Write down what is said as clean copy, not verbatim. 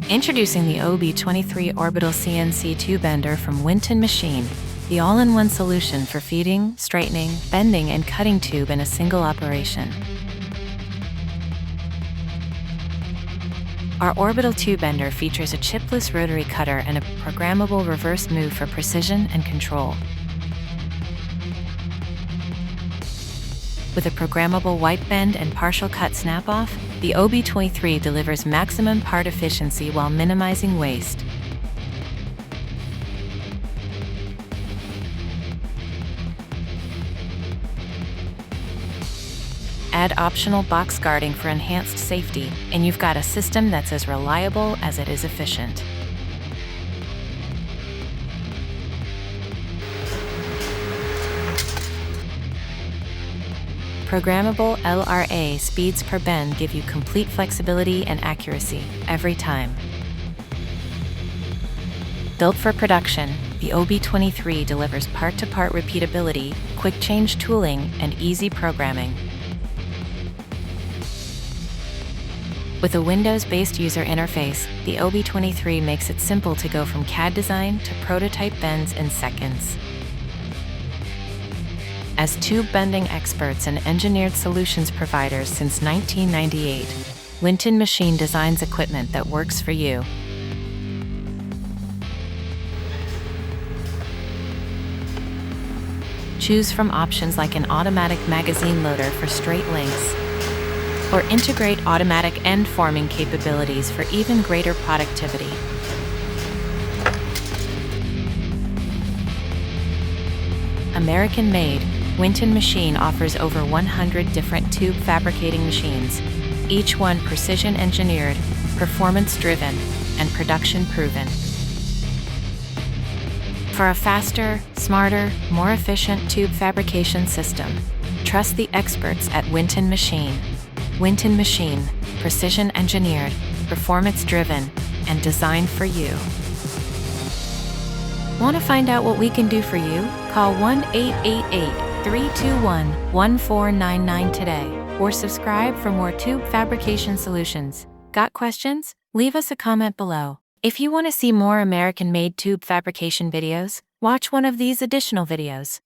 Introducing the OB23 Orbital CNC tube bender from Winton Machine, the all-in-one solution for feeding, straightening, bending, and cutting tube in a single operation. Our orbital tube bender features a chipless rotary cutter and a programmable reverse move for precision and control. With a programmable white bend and partial cut snap-off, the OB23 delivers maximum part efficiency while minimizing waste. Add optional box guarding for enhanced safety, and you've got a system that's as reliable as it is efficient. Programmable LRA speeds per bend give you complete flexibility and accuracy every time. Built for production, the OB23 delivers part-to-part repeatability, quick change tooling, and easy programming. With a Windows-based user interface, the OB23 makes it simple to go from CAD design to prototype bends in seconds. As tube bending experts and engineered solutions providers since 1998, Winton Machine designs equipment that works for you. Choose from options like an automatic magazine loader for straight lengths, or integrate automatic end forming capabilities for even greater productivity. American-made, Winton Machine offers over 100 different tube fabricating machines, each one precision-engineered, performance-driven, and production-proven. For a faster, smarter, more efficient tube fabrication system, trust the experts at Winton Machine. Winton Machine, precision-engineered, performance-driven, and designed for you. Want to find out what we can do for you? Call 1-888-321-1499 today, or subscribe for more tube fabrication solutions. Got questions? Leave us a comment below. If you want to see more American-made tube fabrication videos, watch one of these additional videos.